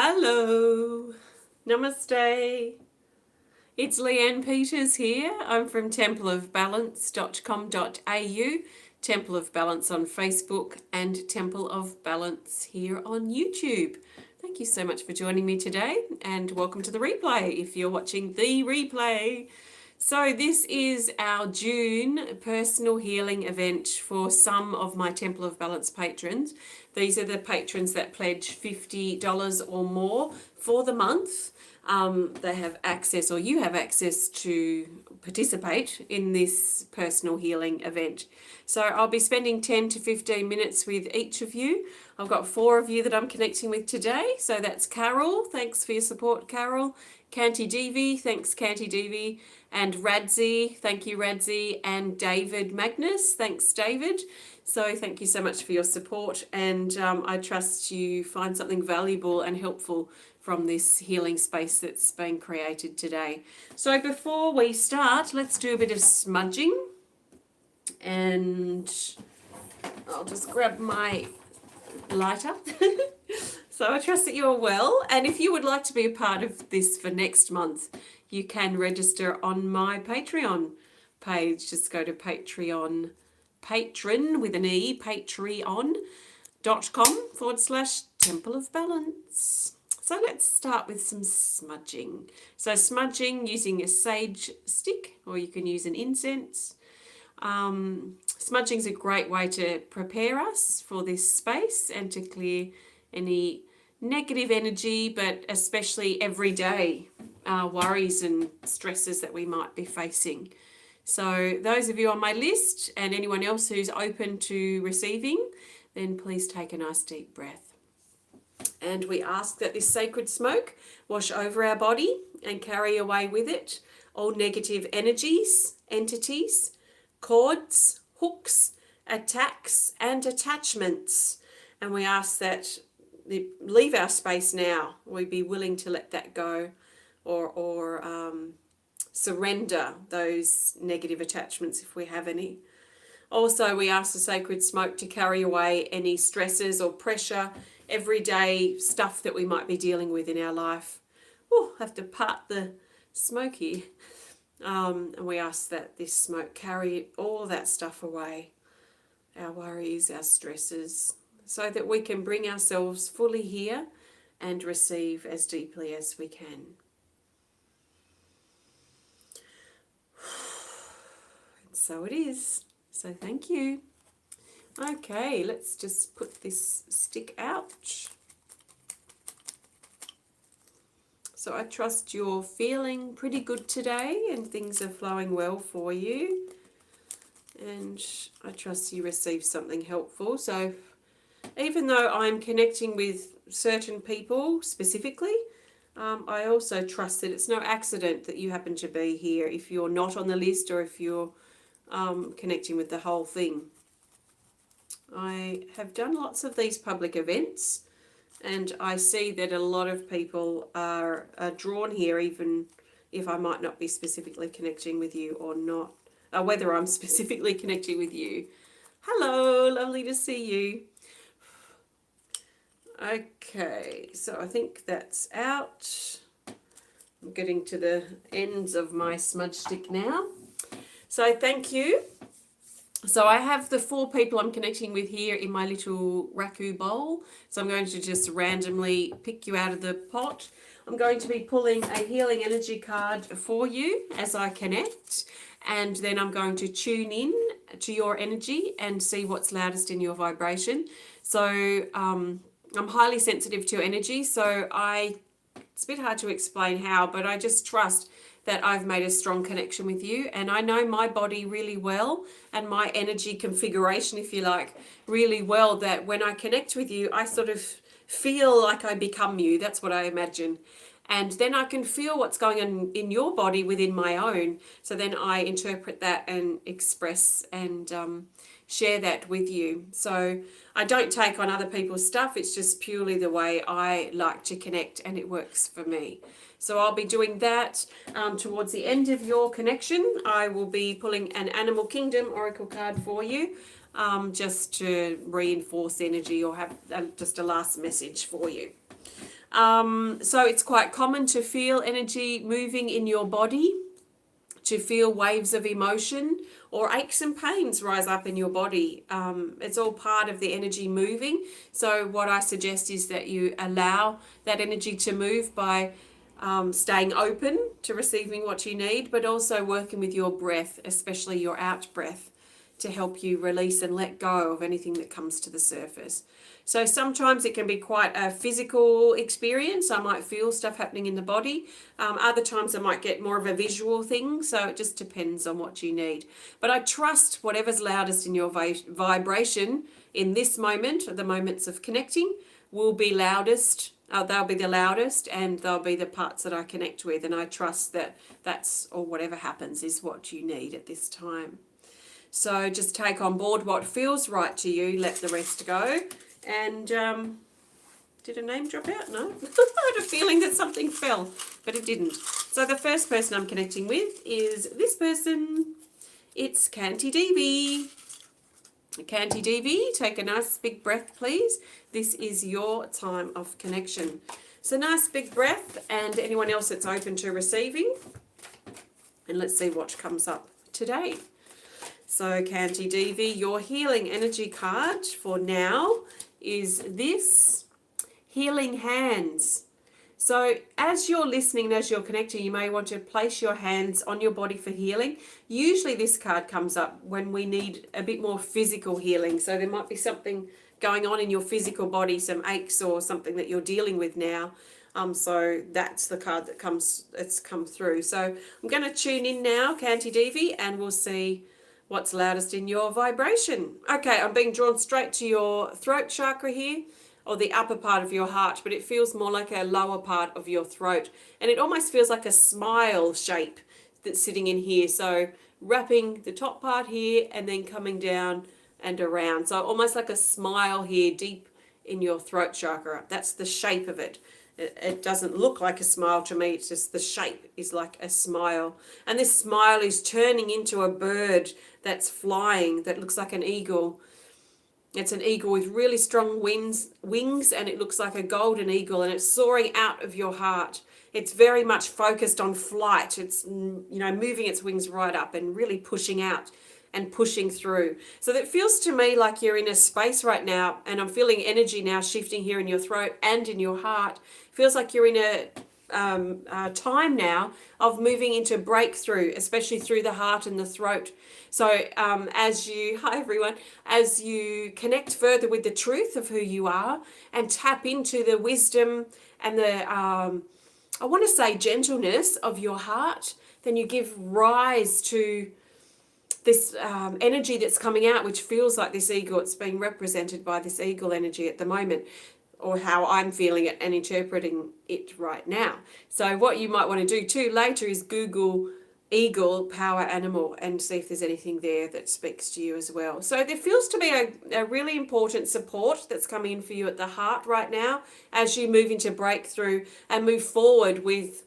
Hello, namaste. It's Leanne Peters here. I'm from templeofbalance.com.au, Temple of Balance on Facebook, and Temple of Balance here on YouTube. Thank you so much for joining me today, and welcome to the replay if you're watching the replay. So this is our June personal healing event for some of my Temple of Balance patrons. These are the patrons that pledge $50 or more for the month. They have access, or you have access to participate in this personal healing event. So I'll be spending 10 to 15 minutes with each of you. I've got 4 of you that I'm connecting with today. So that's Carol. Thanks for your support, Carol. KantiDevi. Thanks, KantiDevi. And Radzy. Thank you, Radzy. And David Magness. Thanks, David. So thank you so much for your support. And I trust you find something valuable and helpful from this healing space that's been created today. So before we start, let's do a bit of smudging. And I'll just grab my lighter. So I trust that you're well. And if you would like to be a part of this for next month, you can register on my Patreon page. Just go to Patron with an E, patreon.com/Temple of Balance. So let's start with some smudging. So smudging using a sage stick, or you can use an incense. Smudging is a great way to prepare us for this space and to clear any negative energy, but especially everyday worries and stresses that we might be facing. So those of you on my list and anyone else who's open to receiving, then please take a nice deep breath. And we ask that this sacred smoke wash over our body and carry away with it all negative energies, entities, cords, hooks, attacks, and attachments. And we ask that they leave our space now. We be willing to let that go or surrender those negative attachments if we have any. Also, we ask the sacred smoke to carry away any stresses or pressure, everyday stuff that we might be dealing with in our life. Oh, I have to part the smoke here. And we ask that this smoke carry all that stuff away, our worries, our stresses, so that we can bring ourselves fully here and receive as deeply as we can. And so it is. So thank you. Okay, let's just put this stick out. So I trust you're feeling pretty good today and things are flowing well for you. And I trust you receive something helpful. So even though I'm connecting with certain people specifically, I also trust that it's no accident that you happen to be here if you're not on the list or if you're connecting with the whole thing. I have done lots of these public events and I see that a lot of people are drawn here even if I might not be specifically connecting with you or not, whether I'm specifically connecting with you. Hello, lovely to see you. Okay, so I think that's out. I'm getting to the ends of my smudge stick now. So thank you. So I have the 4 people I'm connecting with here in my little raku bowl. So I'm going to just randomly pick you out of the pot. I'm going to be pulling a healing energy card for you as I connect. And then I'm going to tune in to your energy and see what's loudest in your vibration. So I'm highly sensitive to energy. So it's a bit hard to explain how, but I just trust that I've made a strong connection with you, and I know my body really well and my energy configuration, if you like, really well, that when I connect with you, I sort of feel like I become you. That's what I imagine. And then I can feel what's going on in your body within my own. So then I interpret that and express and share that with you. So I don't take on other people's stuff. It's just purely the way I like to connect and it works for me. So I'll be doing that towards the end of your connection. I will be pulling an Animal Kingdom Oracle card for you just to reinforce energy or have just a last message for you. So it's quite common to feel energy moving in your body, to feel waves of emotion or aches and pains rise up in your body. It's all part of the energy moving. So what I suggest is that you allow that energy to move by staying open to receiving what you need, but also working with your breath, especially your out breath, to help you release and let go of anything that comes to the surface. So sometimes it can be quite a physical experience. I might feel stuff happening in the body. Other times I might get more of a visual thing. So it just depends on what you need. But I trust whatever's loudest in your vibration in this moment, the moments of connecting, will be loudest. They'll be the loudest, and they'll be the parts that I connect with. And I trust that that's, or whatever happens, is what you need at this time. So just take on board what feels right to you, let the rest go. And did a name drop out? No. I had a feeling that something fell, but it didn't. So the first person I'm connecting with is this person. It's KantiDevi. KantiDevi, take a nice big breath, please. This is your time of connection. So nice big breath, and anyone else that's open to receiving. And let's see what comes up today. So KantiDevi, your healing energy card for now is this, Healing Hands. So as you're listening and as you're connecting, you may want to place your hands on your body for healing. Usually this card comes up when we need a bit more physical healing. So there might be something going on in your physical body, some aches or something that you're dealing with now. So that's the card that's come through. So I'm going to tune in now, KantiDevi, and we'll see what's loudest in your vibration. Okay, I'm being drawn straight to your throat chakra here, or the upper part of your heart, but it feels more like a lower part of your throat. And it almost feels like a smile shape that's sitting in here. So wrapping the top part here and then coming down and around. So almost like a smile here deep in your throat chakra. That's the shape of it. It doesn't look like a smile to me, it's just the shape is like a smile. And this smile is turning into a bird that's flying, that looks like an eagle. It's an eagle with really strong wings, and it looks like a golden eagle, and it's soaring out of your heart. It's very much focused on flight. It's, moving its wings right up and really pushing out and pushing through. So that feels to me like you're in a space right now, and I'm feeling energy now shifting here in your throat and in your heart. Feels like you're in a time now of moving into breakthrough, especially through the heart and the throat. So hi everyone, as you connect further with the truth of who you are and tap into the wisdom and the, I want to say gentleness of your heart, then you give rise to this energy that's coming out, which feels like this eagle. It's being represented by this eagle energy at the moment, or how I'm feeling it and interpreting it right now. So what you might want to do too later is Google eagle power animal and see if there's anything there that speaks to you as well. So there feels to be a really important support that's coming in for you at the heart right now as you move into breakthrough and move forward with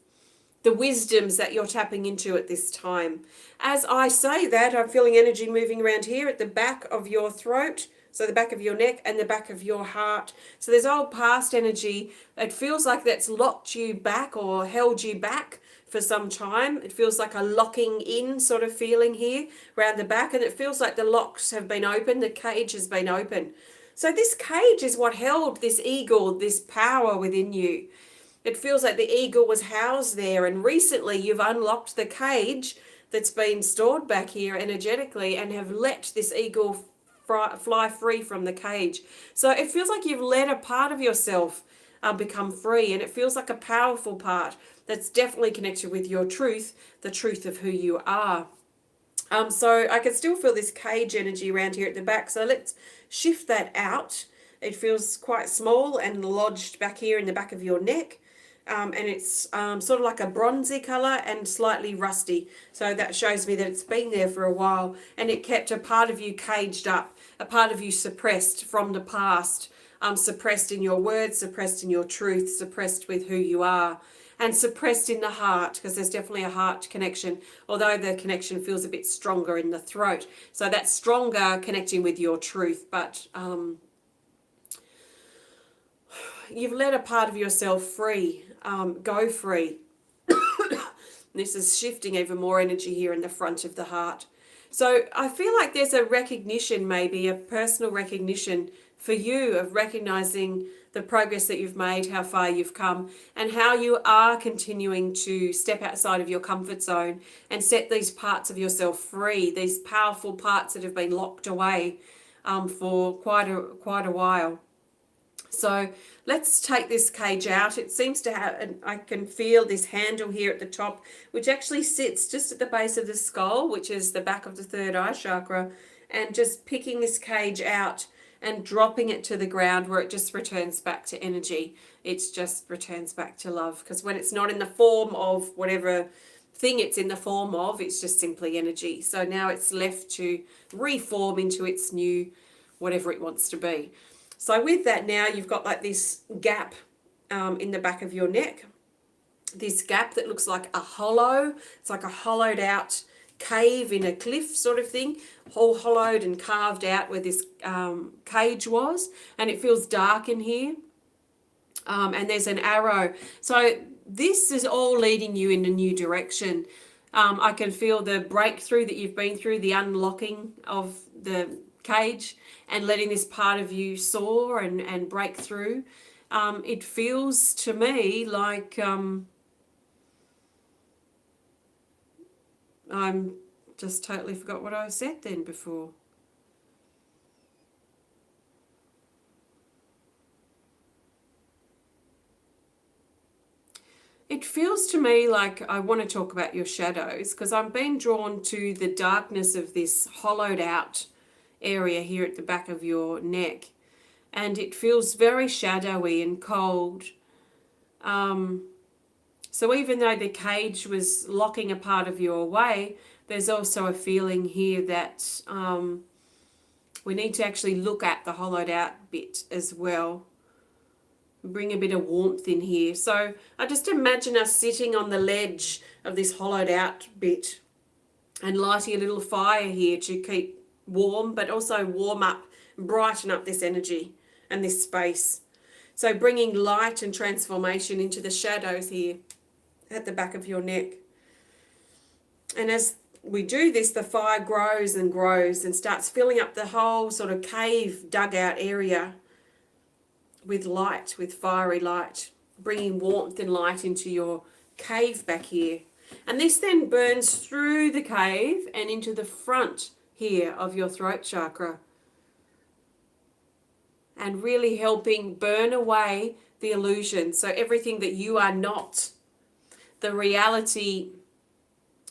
the wisdoms that you're tapping into at this time. As I say that, I'm feeling energy moving around here at the back of your throat, so the back of your neck and the back of your heart. So there's old past energy. It feels like that's locked you back or held you back for some time. It feels like a locking in sort of feeling here around the back, and it feels like the locks have been open, the cage has been open. So this cage is what held this eagle, this power within you. It feels like the eagle was housed there, and recently you've unlocked the cage that's been stored back here energetically and have let this eagle fly free from the cage. So it feels like you've let a part of yourself become free, and it feels like a powerful part that's definitely connected with your truth, the truth of who you are. So I can still feel this cage energy around here at the back. So let's shift that out. It feels quite small and lodged back here in the back of your neck. And it's sort of like a bronzy colour and slightly rusty. So that shows me that it's been there for a while, and it kept a part of you caged up, a part of you suppressed from the past, suppressed in your words, suppressed in your truth, suppressed with who you are, and suppressed in the heart, because there's definitely a heart connection, although the connection feels a bit stronger in the throat. So that's stronger connecting with your truth, but you've let a part of yourself free, go free. This is shifting even more energy here in the front of the heart. So I feel like there's a recognition, maybe a personal recognition for you of recognizing the progress that you've made, how far you've come, and how you are continuing to step outside of your comfort zone and set these parts of yourself free, these powerful parts that have been locked away for quite a while. So let's take this cage out. It seems to have, and I can feel this handle here at the top, which actually sits just at the base of the skull, which is the back of the third eye chakra, and just picking this cage out and dropping it to the ground where it just returns back to energy. It just returns back to love, because when it's not in the form of whatever thing it's in the form of, it's just simply energy. So now it's left to reform into its new whatever it wants to be. So with that, now you've got like this gap in the back of your neck, this gap that looks like a hollow. It's like a hollowed out cave in a cliff sort of thing, all hollowed and carved out where this cage was, and it feels dark in here. And there's an arrow. So this is all leading you in a new direction. I can feel the breakthrough that you've been through, the unlocking of the cage and letting this part of you soar and break through. It feels to me like I'm just totally forgot what I said then before. It feels to me like I want to talk about your shadows, because I'm being drawn to the darkness of this hollowed out area here at the back of your neck, and it feels very shadowy and cold. So even though the cage was locking a part of you away, there's also a feeling here that we need to actually look at the hollowed out bit as well. Bring a bit of warmth in here. So I just imagine us sitting on the ledge of this hollowed out bit and lighting a little fire here to keep warm, but also warm up, brighten up this energy and this space. So bringing light and transformation into the shadows here at the back of your neck. And as we do this, the fire grows and grows and starts filling up the whole sort of cave dugout area with light, with fiery light, bringing warmth and light into your cave back here. And this then burns through the cave and into the front here of your throat chakra, and really helping burn away the illusion. So everything that you are not, the reality,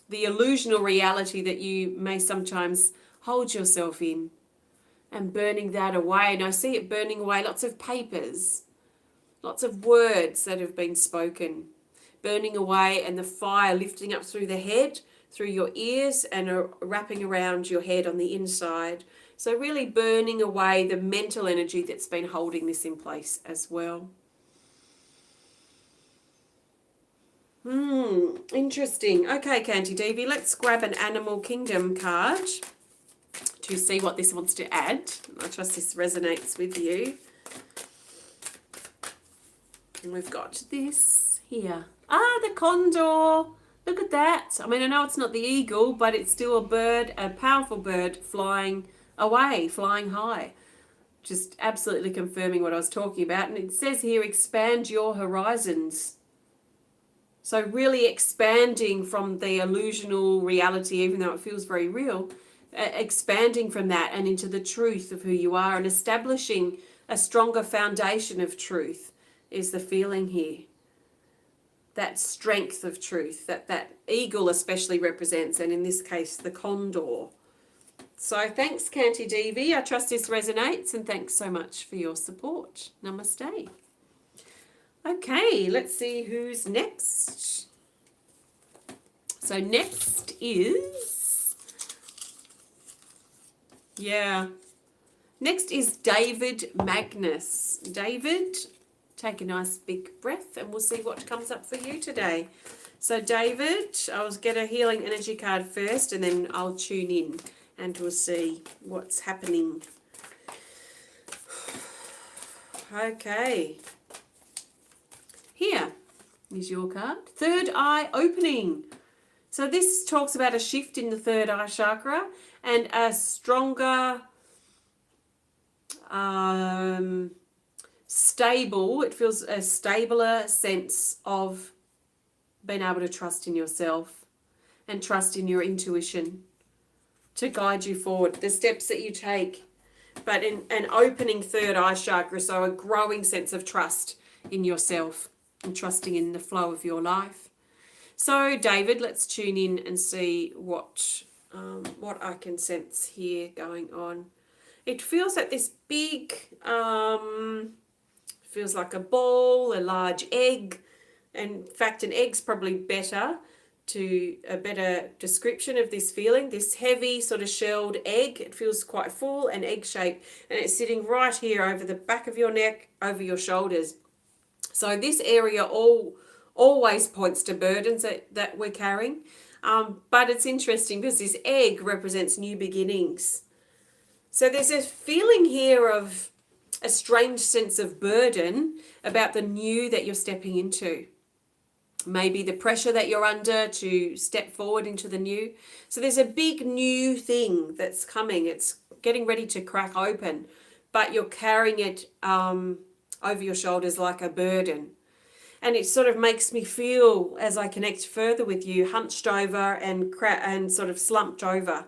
the illusional reality that you may sometimes hold yourself in, and burning that away. And I see it burning away lots of papers, lots of words that have been spoken, burning away, and the fire lifting up through the head, through your ears, and wrapping around your head on the inside. So really burning away the mental energy that's been holding this in place as well. Interesting. Okay, KantiDevi, let's grab an Animal Kingdom card to see what this wants to add. I trust this resonates with you. And we've got this here. The condor. Look at that. I mean, I know it's not the eagle, but it's still a bird, a powerful bird flying away, flying high. Just absolutely confirming what I was talking about. And it says here, expand your horizons. So really expanding from the illusional reality, even though it feels very real, expanding from that and into the truth of who you are, and establishing a stronger foundation of truth is the feeling here. That strength of truth that eagle especially represents, and in this case the condor. So thanks, KantiDevi. I trust this resonates, and thanks so much for your support. Namaste. Okay, let's see who's next. So next is, next is David Magness. David, take a nice big breath and we'll see what comes up for you today. So David, I'll get a healing energy card first, and then I'll tune in and we'll see what's happening. Okay. is your card. Third eye opening. So this talks about a shift in the third eye chakra and a stronger, stable, it feels a stabler sense of being able to trust in yourself and trust in your intuition to guide you forward, the steps that you take. But in an opening third eye chakra, so a growing sense of trust in yourself and trusting in the flow of your life. So, David, let's tune in and see what I can sense here going on. It feels like this big, feels like a ball, a large egg. In fact, an egg's probably better description of this feeling. This heavy sort of shelled egg. It feels quite full and egg-shaped, and it's sitting right here over the back of your neck, over your shoulders. So this area always points to burdens that we're carrying. But it's interesting because this egg represents new beginnings. So there's a feeling here of a strange sense of burden about the new that you're stepping into. Maybe the pressure that you're under to step forward into the new. So there's a big new thing that's coming. It's getting ready to crack open, but you're carrying it over your shoulders like a burden. And it sort of makes me feel, as I connect further with you, hunched over and sort of slumped over.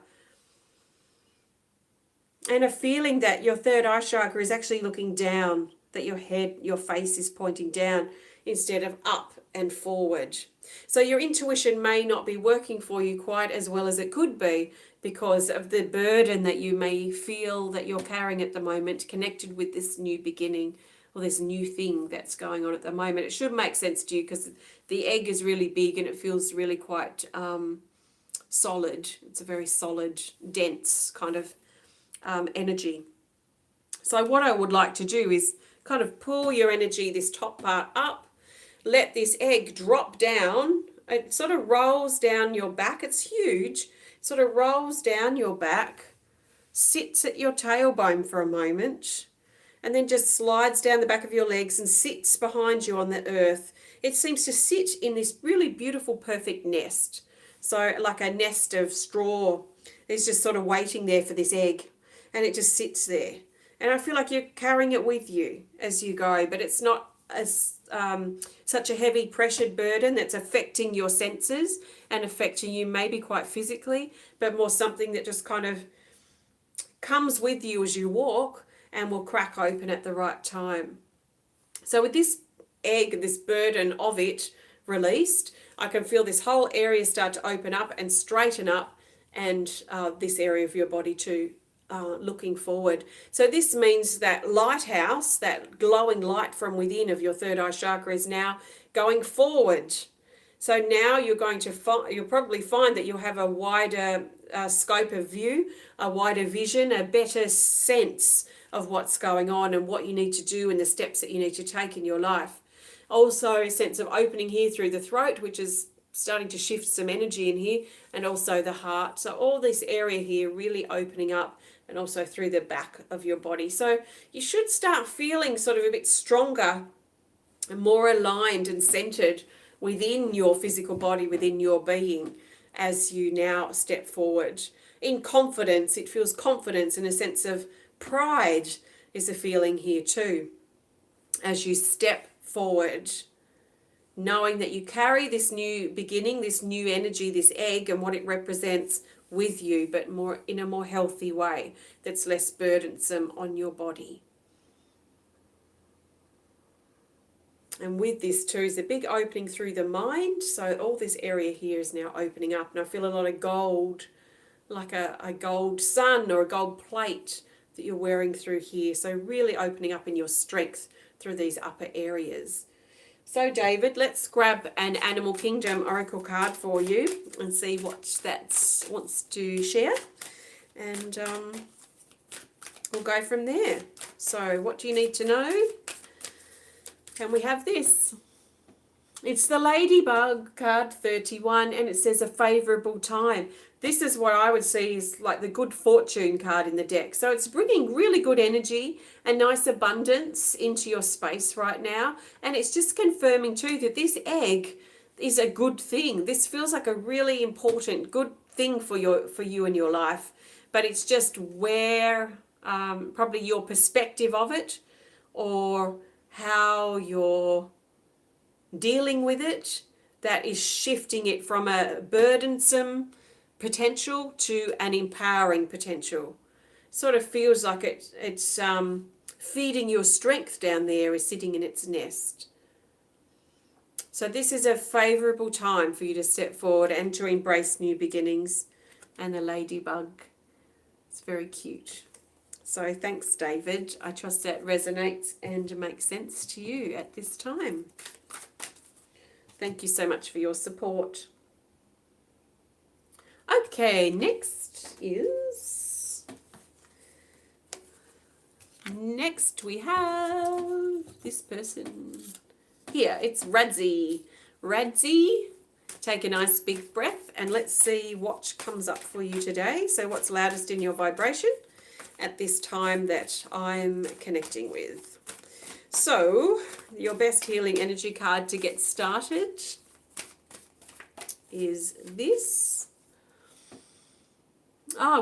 And a feeling that your third eye chakra is actually looking down, that your face is pointing down instead of up and forward. So your intuition may not be working for you quite as well as it could be because of the burden that you may feel that you're carrying at the moment, connected with this new beginning or this new thing that's going on at the moment. It should make sense to you because the egg is really big and it feels really quite solid. It's a very solid, dense kind of energy. So what I would like to do is kind of pull your energy, this top part up, let this egg drop down. It sort of rolls down your back. It's huge. It sort of rolls down your back, sits at your tailbone for a moment, and then just slides down the back of your legs and sits behind you on the earth. It seems to sit in this really beautiful, perfect nest. So like a nest of straw. It's just sort of waiting there for this egg, and it just sits there. And I feel like you're carrying it with you as you go, but it's not as such a heavy pressured burden that's affecting your senses and affecting you maybe quite physically, but more something that just kind of comes with you as you walk and will crack open at the right time. So with this egg, this burden of it released, I can feel this whole area start to open up and straighten up, and this area of your body too, looking forward. So this means that lighthouse, that glowing light from within of your third eye chakra, is now going forward. So now you'll probably find that you'll have a wider scope of view, a wider vision, a better sense of what's going on and what you need to do and the steps that you need to take in your life. Also a sense of opening here through the throat, which is starting to shift some energy in here, and also the heart. So all this area here really opening up, and also through the back of your body. So you should start feeling sort of a bit stronger and more aligned and centered within your physical body, within your being, as you now step forward. In confidence, it feels confidence, and a sense of pride is a feeling here too, as you step forward, knowing that you carry this new beginning, this new energy, this egg and what it represents with you, but more in a more healthy way that's less burdensome on your body. And with this too is a big opening through the mind. So all this area here is now opening up, and I feel a lot of gold, like a gold sun or a gold plate that you're wearing through here. So really opening up in your strength through these upper areas. So David, let's grab an Animal Kingdom Oracle card for you and see what that wants to share. And we'll go from there. So what do you need to know? Can we have this? It's the Ladybug card 31, and it says a favourable time. This is what I would see is like the good fortune card in the deck. So it's bringing really good energy and nice abundance into your space right now. And it's just confirming too that this egg is a good thing. This feels like a really important, good thing for you in your life. But it's just where probably your perspective of it or how you're dealing with it that is shifting it from a burdensome potential to an empowering potential. Sort of feels like it's feeding your strength down there is sitting in its nest. So this is a favorable time for you to step forward and to embrace new beginnings. And the ladybug, it's very cute. So thanks, David. I trust that resonates and makes sense to you at this time. Thank you so much for your support. Okay, next we have this person here. It's Radzy. Radzy, take a nice big breath and let's see what comes up for you today. So what's loudest in your vibration at this time that I'm connecting with. So your best healing energy card to get started is this.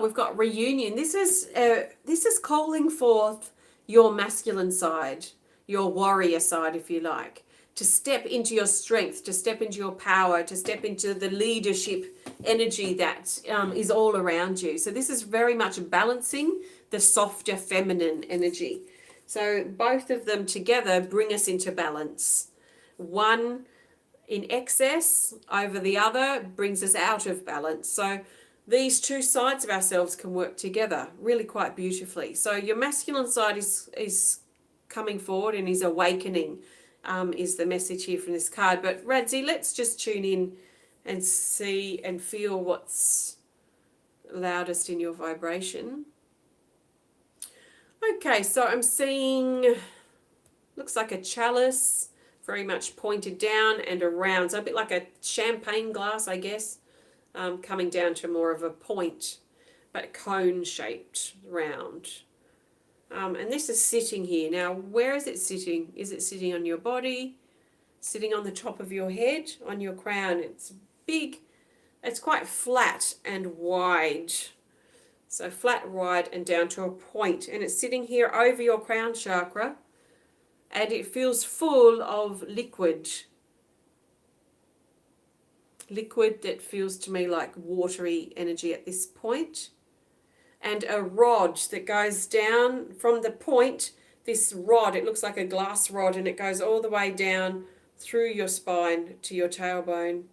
We've got reunion. This is calling forth your masculine side, your warrior side, if you like, to step into your strength, to step into your power, to step into the leadership energy that is all around you. So this is very much balancing the softer feminine energy. So both of them together bring us into balance. One in excess over the other brings us out of balance. So these two sides of ourselves can work together really quite beautifully. So your masculine side is coming forward and is awakening, is the message here from this card. But Radzy, let's just tune in and see and feel what's loudest in your vibration. Okay, so I'm seeing, looks like a chalice, very much pointed down and around. So a bit like a champagne glass, I guess. Coming down to more of a point, but cone-shaped round. And this is sitting here. Now, where is it sitting? Is it sitting on your body? Sitting on the top of your head? On your crown? It's big. It's quite flat and wide. So flat, wide, and down to a point. And it's sitting here over your crown chakra. And it feels full of liquid. Liquid that feels to me like watery energy at this point. And a rod that goes down from the point, this rod, it looks like a glass rod and it goes all the way down through your spine to your tailbone.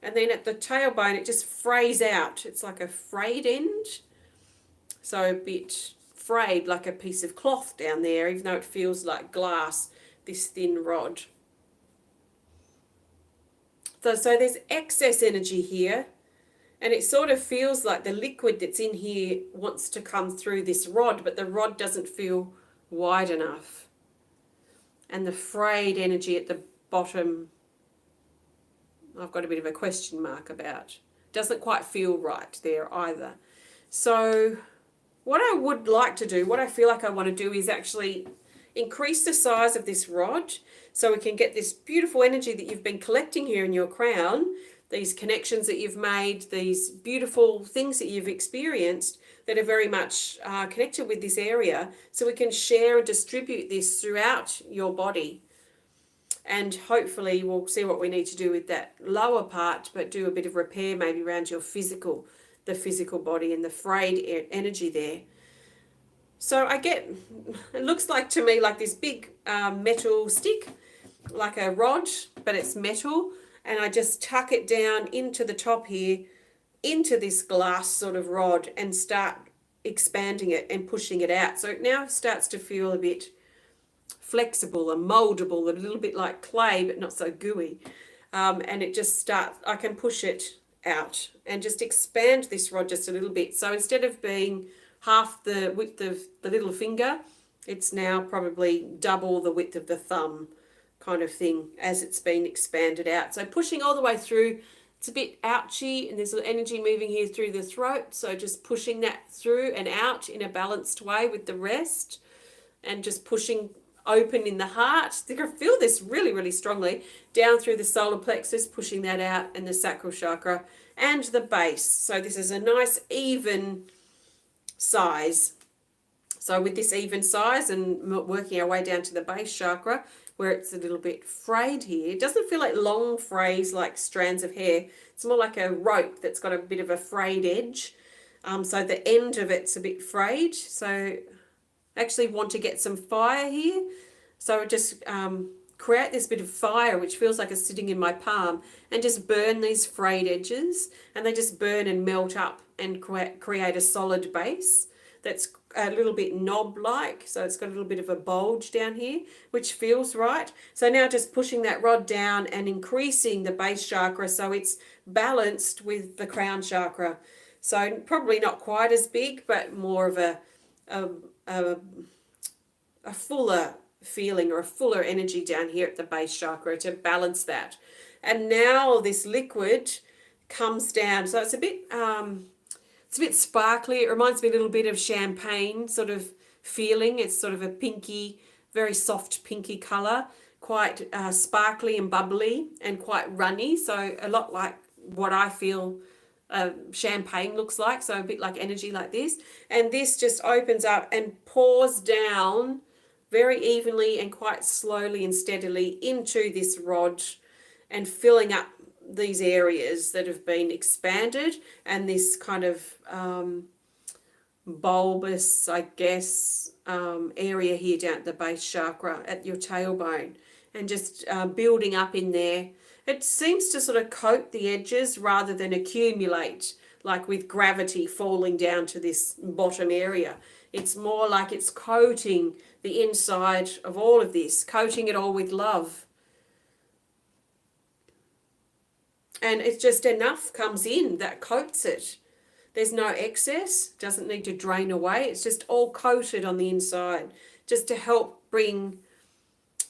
And then at the tailbone it just frays out. It's like a frayed end. So a bit frayed like a piece of cloth down there, even though it feels like glass, this thin rod. So there's excess energy here, and it sort of feels like the liquid that's in here wants to come through this rod, but the rod doesn't feel wide enough. And the frayed energy at the bottom, I've got a bit of a question mark about. Doesn't quite feel right there either. So what I would like to do, what I feel like I want to do is actually increase the size of this rod so we can get this beautiful energy that you've been collecting here in your crown, these connections that you've made, these beautiful things that you've experienced that are very much connected with this area, so we can share and distribute this throughout your body. And hopefully we'll see what we need to do with that lower part, but do a bit of repair maybe around your physical, the physical body and the frayed energy there. So I get, it looks like to me like this big metal stick, like a rod, but it's metal. And I just tuck it down into the top here, into this glass sort of rod and start expanding it and pushing it out. So it now starts to feel a bit flexible and moldable, a little bit like clay, but not so gooey. And it just starts, I can push it out and just expand this rod just a little bit. So instead of being half the width of the little finger, it's now probably double the width of the thumb kind of thing as it's been expanded out. So pushing all the way through it's a bit ouchy, and there's energy moving here through the throat. So just pushing that through and out in a balanced way with the rest, and just pushing open in the heart. I think I feel this really, really strongly down through the solar plexus, pushing that out, and the sacral chakra and the base. So this is a nice even size. So with this even size and working our way down to the base chakra, where it's a little bit frayed here. It doesn't feel like long frays like strands of hair. It's more like a rope that's got a bit of a frayed edge. So the end of it's a bit frayed. So I actually want to get some fire here. So just create this bit of fire, which feels like it's sitting in my palm, and just burn these frayed edges. And they just burn and melt up and create a solid base that's a little bit knob-like, so it's got a little bit of a bulge down here, which feels right. So now just pushing that rod down and increasing the base chakra so it's balanced with the crown chakra. So probably not quite as big, but more of a fuller feeling or a fuller energy down here at the base chakra to balance that. And now this liquid comes down, so it's a bit sparkly. It reminds me a little bit of champagne sort of feeling. It's sort of a pinky, very soft pinky colour, quite sparkly and bubbly and quite runny. So a lot like what I feel champagne looks like. So a bit like energy like this. And this just opens up and pours down very evenly and quite slowly and steadily into this rod, and filling up these areas that have been expanded, and this kind of bulbous, I guess, area here down at the base chakra at your tailbone, and just building up in there. It seems to sort of coat the edges rather than accumulate, like with gravity falling down to this bottom area. It's more like it's coating the inside of all of this, coating it all with love. And it's just enough comes in that coats it. There's no excess, doesn't need to drain away. It's just all coated on the inside, just to help bring,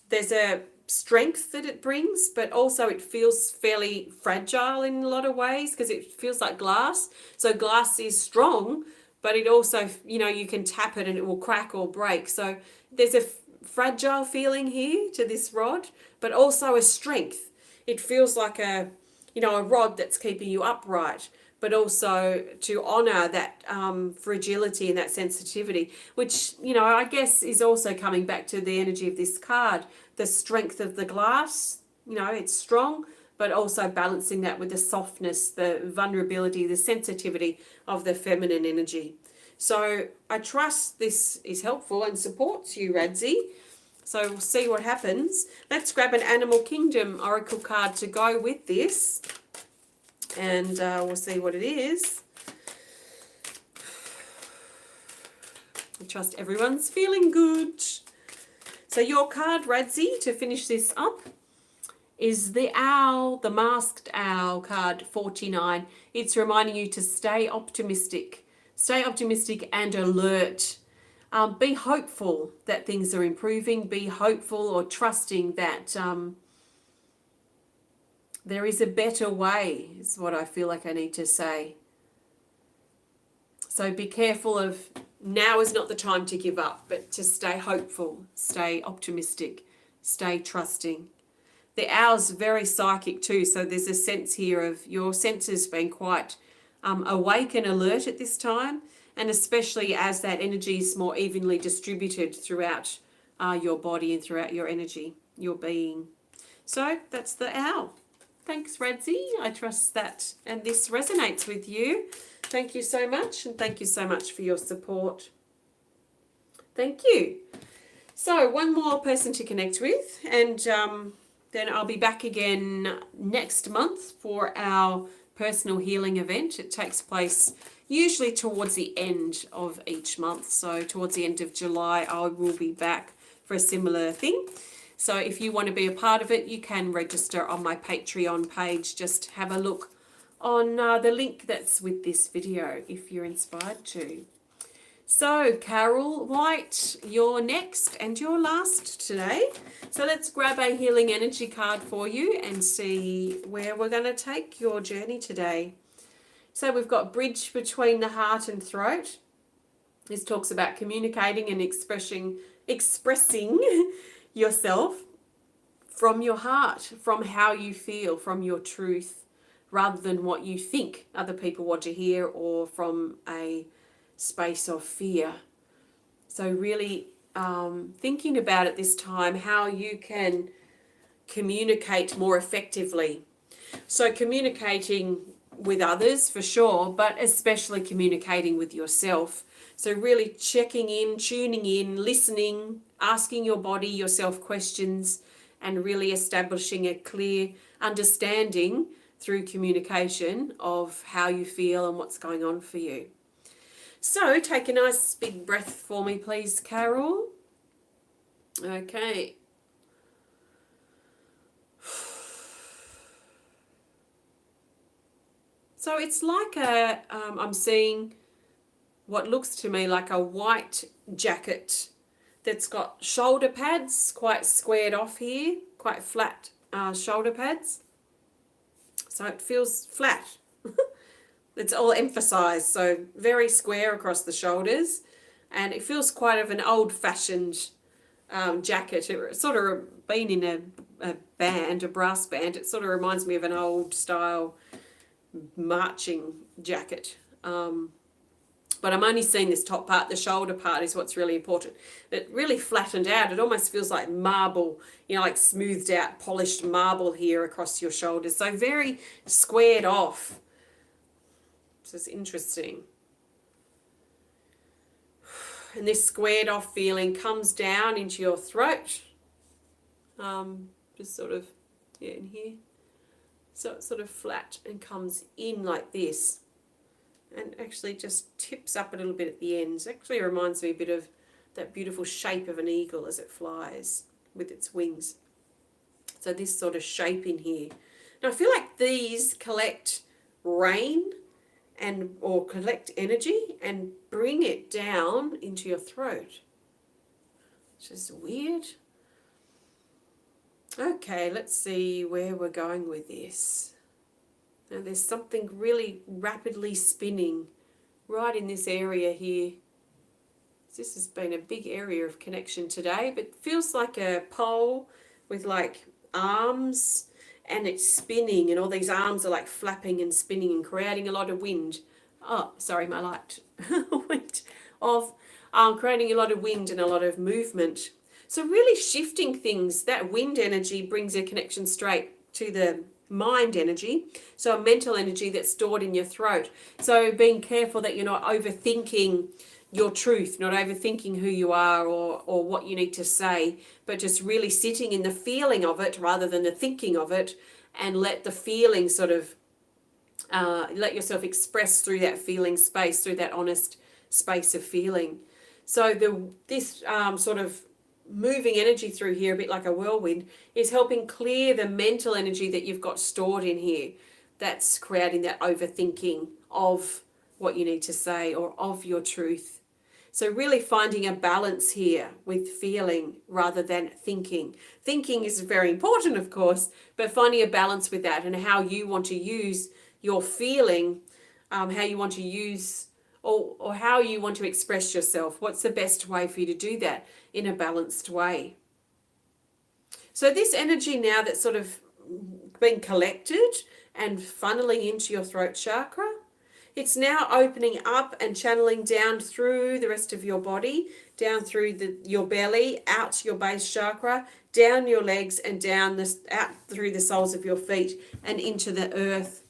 there's a strength that it brings, but also it feels fairly fragile in a lot of ways because it feels like glass. So glass is strong, but it also, you can tap it and it will crack or break. So there's a fragile feeling here to this rod, but also a strength. It feels like a rod that's keeping you upright, but also to honor that fragility and that sensitivity, which, I guess is also coming back to the energy of this card, the strength of the glass. It's strong, but also balancing that with the softness, the vulnerability, the sensitivity of the feminine energy. So I trust this is helpful and supports you, Radzy. So we'll see what happens. Let's grab an Animal Kingdom Oracle card to go with this. And we'll see what it is. I trust everyone's feeling good. So your card, Radzy, to finish this up, is the owl, the masked owl card 49. It's reminding you to stay optimistic. Stay optimistic and alert. Be hopeful that things are improving. Be hopeful or trusting that there is a better way, is what I feel like I need to say. So be careful of, now is not the time to give up, but to stay hopeful, stay optimistic, stay trusting. The owl's very psychic too, so there's a sense here of your senses being quite awake and alert at this time, and especially as that energy is more evenly distributed throughout your body and throughout your energy, your being. So that's the owl. Thanks, Radzy. I trust that and this resonates with you. Thank you so much, and thank you so much for your support. Thank you. So one more person to connect with, and then I'll be back again next month for our personal healing event. It takes place usually towards the end of each month. So towards the end of July, I will be back for a similar thing. So if you want to be a part of it, you can register on my Patreon page. Just have a look on the link that's with this video if you're inspired to. So, Carol White, you're next and you're last today. So let's grab a healing energy card for you and see where we're going to take your journey today. So we've got bridge between the heart and throat. This talks about communicating and expressing yourself from your heart, from how you feel, from your truth, rather than what you think other people want to hear or from a space of fear. So really thinking about at this time how you can communicate more effectively. So communicating with others for sure, but especially communicating with yourself. So really checking in, tuning in, listening, asking your body, yourself questions, and really establishing a clear understanding through communication of how you feel and what's going on for you. So take a nice big breath for me, please, Carol. Okay. So it's like I'm seeing what looks to me like a white jacket that's got shoulder pads, quite squared off here, quite flat shoulder pads. So it feels flat. It's all emphasized, so very square across the shoulders, and it feels quite of an old-fashioned jacket. It's sort of been in a band, a brass band. It sort of reminds me of an old-style marching jacket. But I'm only seeing this top part. The shoulder part is what's really important. It really flattened out. It almost feels like marble, like smoothed out, polished marble here across your shoulders. So very squared off. So it's interesting. And this squared off feeling comes down into your throat. Just sort of, in here. So it's sort of flat and comes in like this. And actually just tips up a little bit at the ends. Actually reminds me a bit of that beautiful shape of an eagle as it flies with its wings. So this sort of shape in here. Now I feel like these collect rain or collect energy and bring it down into your throat. Which is weird. Okay, let's see where we're going with this. Now there's something really rapidly spinning right in this area here. This has been a big area of connection today, but it feels like a pole with like arms, and it's spinning, and all these arms are like flapping and spinning and creating a lot of wind. Oh, sorry, my light went off. Creating a lot of wind and a lot of movement. So really shifting things. That wind energy brings a connection straight to the mind energy, so a mental energy that's stored in your throat. So being careful that you're not overthinking your truth, not overthinking who you are or what you need to say, but just really sitting in the feeling of it rather than the thinking of it, and let the feeling sort of let yourself express through that feeling space, through that honest space of feeling. So this sort of moving energy through here, a bit like a whirlwind, is helping clear the mental energy that you've got stored in here. That's creating that overthinking of what you need to say or of your truth. So really finding a balance here with feeling rather than thinking. Thinking is very important, of course, but finding a balance with that and how you want to use your feeling, how you want to use or how you want to express yourself. What's the best way for you to do that in a balanced way? So this energy now that's sort of been collected and funneling into your throat chakra, it's now opening up and channeling down through the rest of your body, down through your belly, out your base chakra, down your legs, and down out through the soles of your feet and into the earth.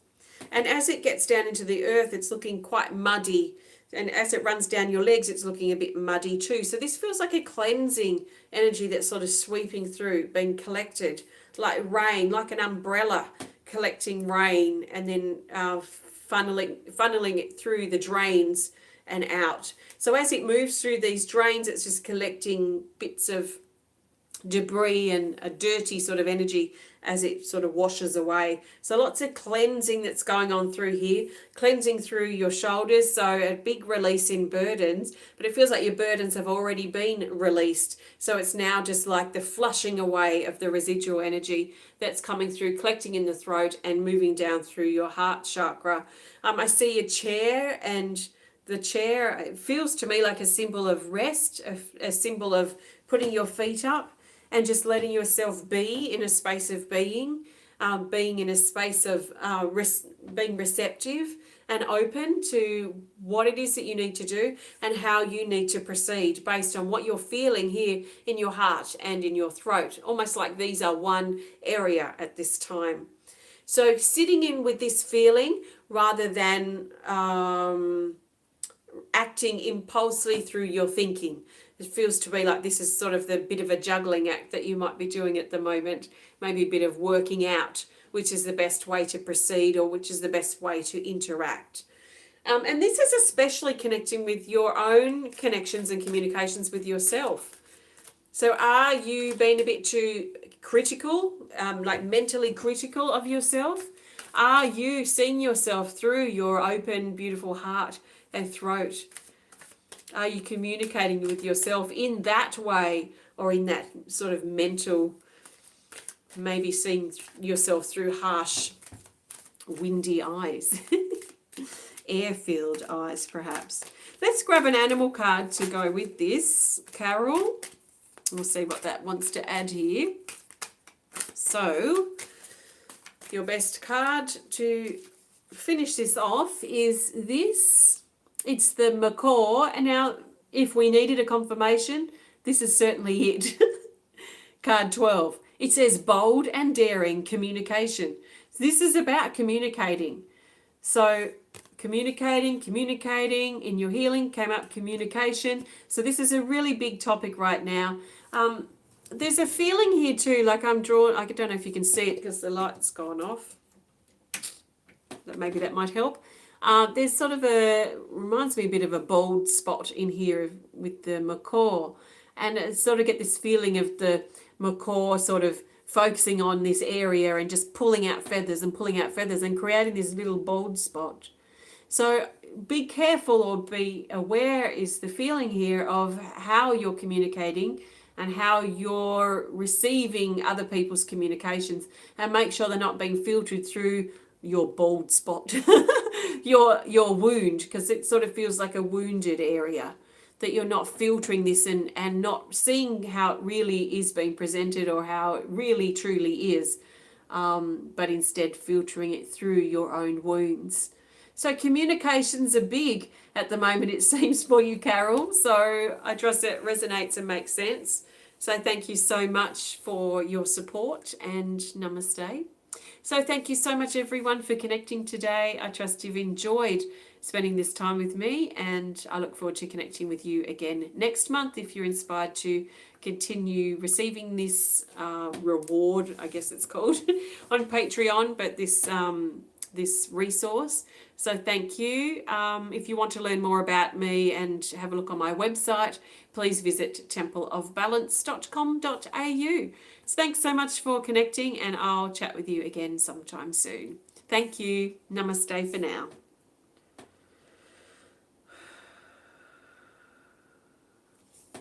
And as it gets down into the earth, it's looking quite muddy. And as it runs down your legs, it's looking a bit muddy too. So this feels like a cleansing energy that's sort of sweeping through, being collected, like rain, like an umbrella collecting rain and then funneling it through the drains and out. So as it moves through these drains, it's just collecting bits of debris and a dirty sort of energy as it sort of washes away. So lots of cleansing that's going on through here, cleansing through your shoulders. So a big release in burdens, but it feels like your burdens have already been released. So it's now just like the flushing away of the residual energy that's coming through, collecting in the throat and moving down through your heart chakra. I see a chair, and the chair, it feels to me like a symbol of rest, a symbol of putting your feet up and just letting yourself be in a space of being in a space of being receptive and open to what it is that you need to do and how you need to proceed based on what you're feeling here in your heart and in your throat, almost like these are one area at this time. So sitting in with this feeling rather than acting impulsively through your thinking. It feels to me like this is sort of the bit of a juggling act that you might be doing at the moment, maybe a bit of working out which is the best way to proceed or which is the best way to interact. And this is especially connecting with your own connections and communications with yourself. So are you being a bit too critical, like mentally critical of yourself? Are you seeing yourself through your open, beautiful heart and throat? Are you communicating with yourself in that way or in that sort of mental, maybe seeing yourself through harsh, windy eyes, air-filled eyes perhaps? Let's grab an animal card to go with this, Carol. We'll see what that wants to add here. So, your best card to finish this off is this. It's the macaw, and now if we needed a confirmation, this is certainly it. Card 12. It says bold and daring communication. This is about communicating. So communicating, in your healing came up communication. So this is a really big topic right now. There's a feeling here too, like I'm drawn, I don't know if you can see it because the light's gone off. Maybe that might help. There's sort of reminds me a bit of a bald spot in here with the macaw. And I sort of get this feeling of the macaw sort of focusing on this area and just pulling out feathers and creating this little bald spot. So be careful or be aware is the feeling here of how you're communicating and how you're receiving other people's communications, and make sure they're not being filtered through your bald spot, your wound, because it sort of feels like a wounded area, that you're not filtering this and not seeing how it really is being presented or how it really truly is, but instead filtering it through your own wounds. So communications are big at the moment, it seems, for you, Carol. So I trust it resonates and makes sense. So thank you so much for your support, and namaste. So thank you so much, everyone, for connecting today. I trust you've enjoyed spending this time with me, and I look forward to connecting with you again next month if you're inspired to continue receiving this reward, I guess it's called, on Patreon, but this resource. So thank you. If you want to learn more about me and have a look on my website, please visit templeofbalance.com.au. So thanks so much for connecting, and I'll chat with you again sometime soon. Thank you. Namaste for now.